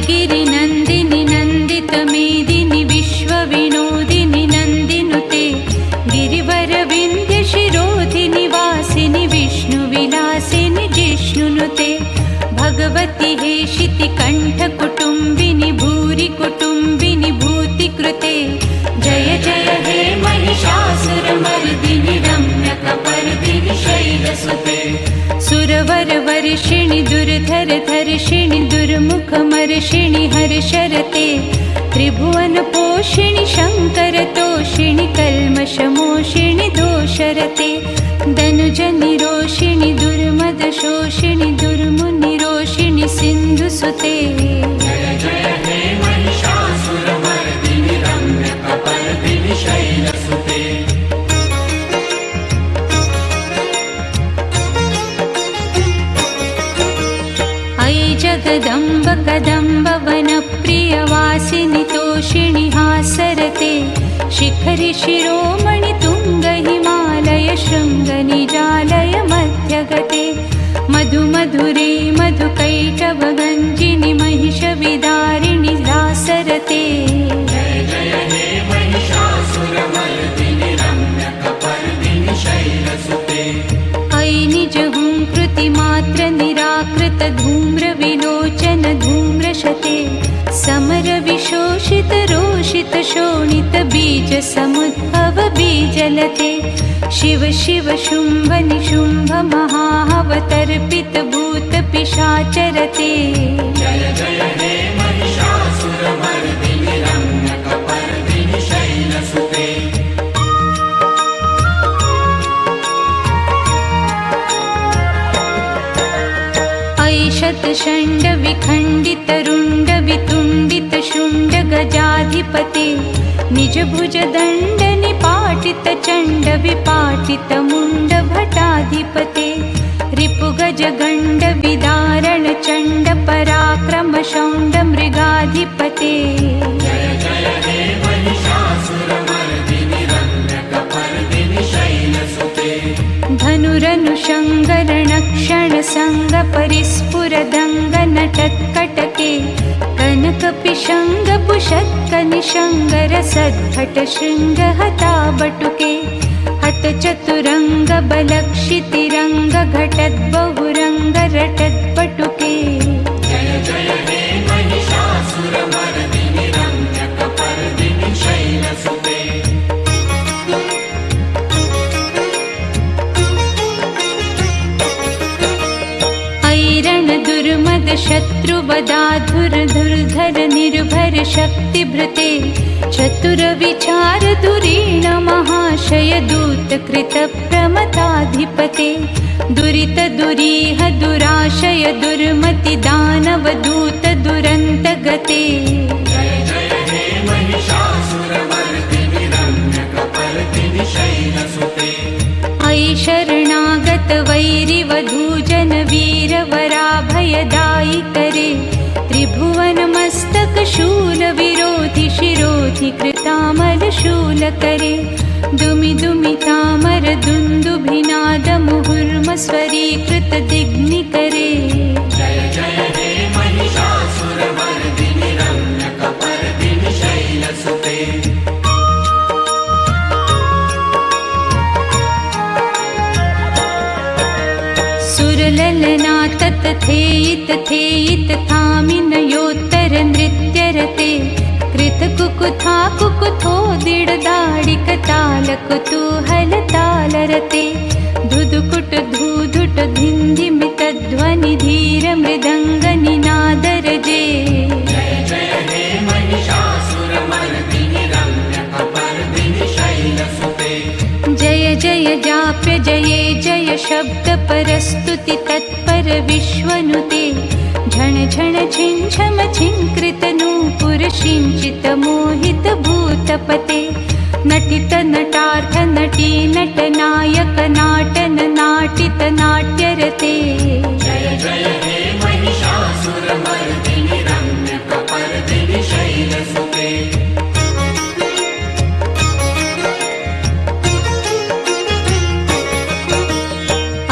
गिरिनन्दिनि नन्दितमेदिनि विश्वविनोदिनि नन्दिनुते गिरिवरविन्ध्यशिरोधिनि वासिनि विष्णुविलासिनि जिष्णुनुते भगवति हेशिति कण्ठकुटुम्बिनि भूरि कुटुम्बिनि भूतिकृते जय जय हे महिषासुरमर्दिनि रम्यकपर्दिनि शैलसुते सुरवरवर्षिणि दुर्धरधर्षिणि दुर्मुखमर्षिणि हर्षरते त्रिभुवनपोषिणि शङ्करतोषिणि कल्मषमोषिणि दोषरते दनुजनिरोषिणि दुर्मदशोषिणि दुर्मुनिरोषिणि सिन्धुसुते जय जय हे महिषासुरमर्दिनि रम्यकपर्दिनि शैलसुते अयि जगदम्ब कदम्ब वनप्रियवासिनि तोषिणि हासरते शिखरि शिरोमणि तुङ्ग हिमालय शृङ्गनिजालय मध्यगते मधुमधुरे मधुकैटभगञ्जिनि महिषविदारिणि दासरते जय जय हे महिषासुरमर्दिनि रम्यकपर्दिनि शैलसुते अयि निजहुङ्कृतिमात्र निराकृत धूम्रविलोचन धूम्रशते समरविशोषित रोषित शोणित बीज समुद्भव बीजलते शिव शिव शुम्भ निशुम्भ महावतर्पित भूत पिशाचरते जय जय हे महिषासुरमर्दिनि रम्यकपर्दिनि शैलसुते अयि शतषण्ड विखण्डित रुण्ड वितुण्डित शुण्ड गजाधिपते निजभुज दण्ड निपाटित चण्ड विपाटित मुण्ड भटाधिपते रिपुगज गण्ड विदारण चण्ड पराक्रम शौण्ड मृगाधिपते जय जय हे महिषासुरमर्दिनि रम्यकपर्दिनि शैलसुते धनुरनुषङ्गरणक्षण सङ्ग परिस्फुरदङ्ग नटत्कटके कनकपिशङ्ग पुषत्कनिशङ्गर सद्भट शृङ्ग हताबटुके हतचतुरङ्ग बलक्षितिरङ्ग घटद्बहुरङ्ग रटत्पटुके जय जय हे महिषासुरमर्दिनि रम्यकपर्दिनि शैलसुते ऐरण दुर्मद शत्रुवदाधुर्धुर्धर निर्भर शक्तिभृते चतुर विचार धुरीण महाशय दूत कृत प्रमथाधिपते दुरित दुरीह दुराशय दुर्मति दानव दूत दुरन्त गते जय जय हे महिषासुरमर्दिनि रम्यकपर्दिनि शैलसुते अयि शरणागत वैरिवधूजन वीरवराभयदायि करे त्रिभुवन मस्तक शूल विरोधि शिरोधि कृतामल शूल करे दुमि दुमि तामर दुन्दुभिनाद मुहुर्म स्वरीकृत दिग्नि करे जय जय हे महिषासुरमर्दिनि रम्यकपर्दिनि शैलसुते सुरललना तत्थेयित थेयित थामिनयोत्तर नृत्यरते कृतकुकुथा कुकुथो दिडदाडिक ताल कुतूहल तालरते धुधुकुट धूधुट धिन्धिमित ध्वनि धीर मृदङ्ग निनादरजे जय जय हे महिषासुरमर्दिनि रम्यकपर्दिनि शैलसुते जय जय जाप्य जये जय शब्द परस्तुति तत्पर विश्वनुते झण झण छिञ्छम छिङ्कृत नूपुर सिञ्चित मोहित भूतपते नटित नटार्थ नटी नटनायक नाटन नाटित नाट्यरते जय जय हे महिषासुरमर्दिनि रम्यकपर्दिनि शैलसुते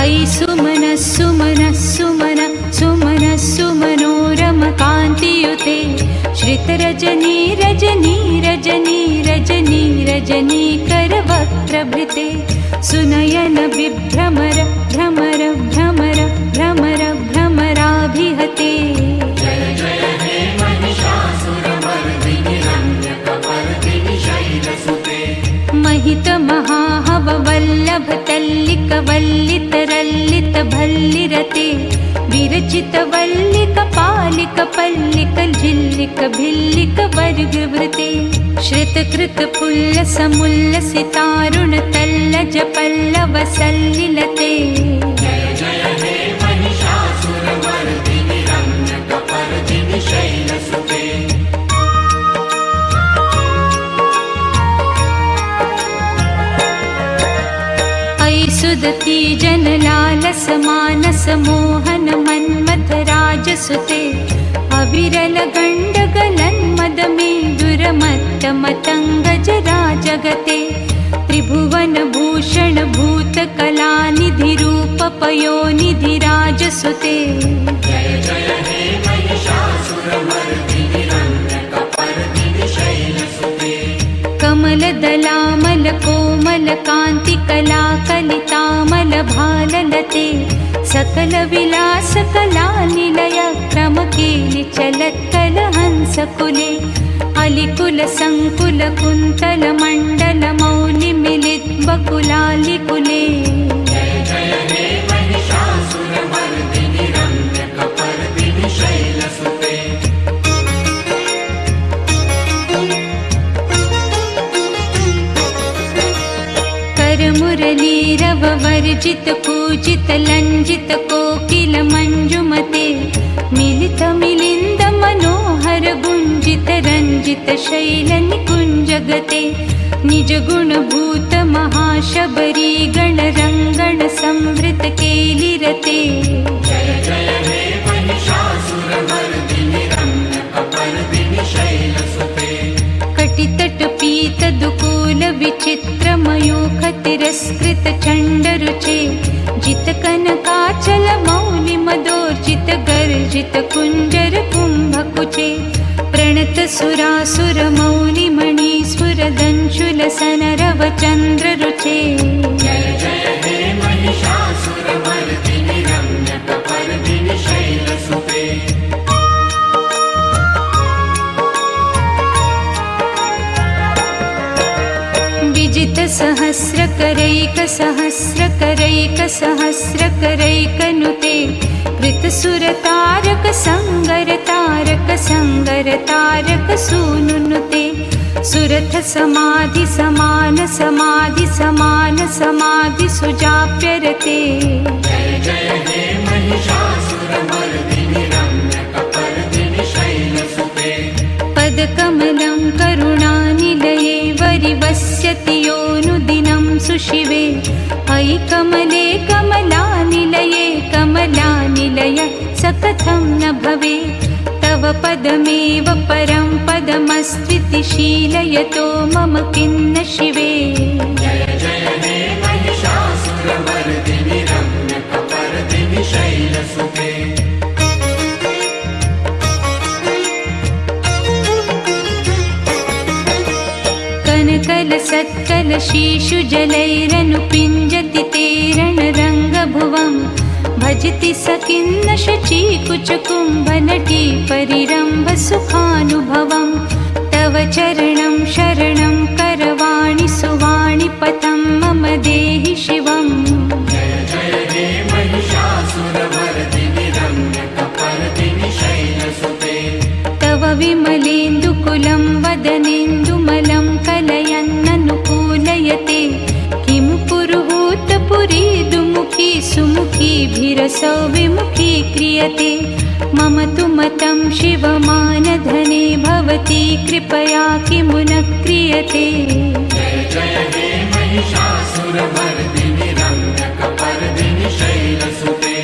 अयि सुमन सुमन सुमन सुमन सुमनोरम कान्तियुते श्वेतरजनी रजनी रजनी रजनी रजनी करवक्त्रभृते सुनयन बिभ्रमर भ्रमर भ्रमर भ्रमर भ्रमराभिहते जय जय हे महिषासुरमर्दिनि रम्यकपर्दिनि शैलसुते महित महाहव वल्लभ तल्लिक वल्लित रल्लित भल्लिरते विरचित वल्लिक पालिक पल्लिक झिल्लिक भिल्लिक वर्गवृते श्रितकृत पुल्लस मुल्लसितारुण तल्लज पल्लव सल्लिलते जय जय हे महिषासुरमर्दिनि रम्यकपर्दिनि शैलसुते सुदती जनलालस मानस मोहन मन्मथ राजसुते अविरल गण्ड गलन्मद मेदुरमत्त मतङ्गज राजगते त्रिभुवन भूषण भूत कलानिधि रूप पयोनिधि राजसुते जय जय हे महिषासुरमर्दिनि रम्यकपर्दिनि शैलसुते कमलदलामल कोमल कान्ति कला कलितामल भाललते सकल विलास कला निलय क्रमकेलि चलत्कल हंसकुले अलिकुल संकुल कुन्तल मण्डल मौलि मिलित बकुलालिकुले जय जय हे महिषासुरमर्दिनि रम्यकपर्दिनि शैलसुते मुरलीरव वर्जित पूजित लञ्जित कोकिल मञ्जुमते मिलित मिलिन्द मनोहर गुञ्जित रञ्जित शैल निकुञ्जगते निज गुण भूत महाशबरी गण रङ्गण संवृत केलिरते जय जय हे महिषासुरमर्दिनि रम्यकपर्दिनि शैलसुते कटितट पीत दुकूल विचित्र मयूख तिरस्कृत चण्डरुचे जित कनकाचल मौलि मदोर्जित गर्जित कुञ्जर कुम्भकुचे प्रणत सुरासुर मौलि मणिसुर दंशुल सनरव चन्द्ररुचे जय जय हे महिषासुरमर्दिनि रम्यकपर्दिनि शैलसुते विजित सहस्रकरैक सहस्रकरैक सहस्रकरैकनुते कृतसुर तारक संगर तारक संगर तारक सूनुनुते सुरथ समाधि समान समाधि समान समाधि सुजाप्यरते जय जय हे महिषासुरमर्दिनि रम्यकपर्दिनि शैलसुते पदकमलं करुणानिलये वरिवस्यति योऽनुदिनं सुशिवे अयि कमले कमलानिलये कमलानिलय स कथं न भवेत् तव पदमेव परं पदमस्त्विति शीलयतो मम किन्न शिवे जय जय हे महिषासुरमर्दिनि रम्यकपर्दिनि शैलसुते कनकल सत्कल शीशु जलैरनुपिञ्जति तेरण रङ्गभुवं भजति सखिन्न शचीकुच कुम्भनटी परिरम्भ सुखानुभवं तव चरणं शरणं करवाणि सुवाणि पथं मम देहि शिवम् जय जय हे महिषासुरमर्दिनि रम्यकपर्दिनि शैलसुते तव विमलेन्दुकुलं वदनेन्दुमलं कलयन्ननुकूलयते किं पुरुहूतपुरी दुमुखी सुमुखीभिरसौ विमुखी क्रियते मम तु मतं शिवमानधने भवती कृपया किमु न क्रियते जय जय हे महिषासुरमर्दिनि रम्यकपर्दिनि शैलसुते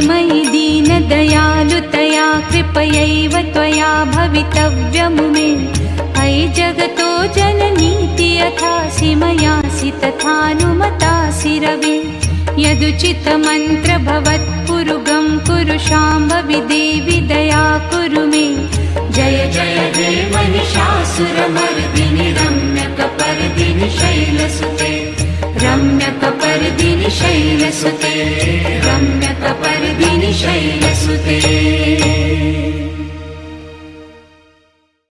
मयि दीनदयालुतया कृपयैव त्वया भवितव्यमुमे अयि जगतो जननीति यथासि मयासि तथानुमतासि रवे यदुचितमन्त्र भवत्पुरुगं कुरु शाम्भवि देवि दया कुरु मे। जय जय हे महिषासुरमर्दिनि रम्यकपर्दिनि शैलसुते रम्यकपर्दिनि शैलसुते रम्यकपर्दिनि शैलसुते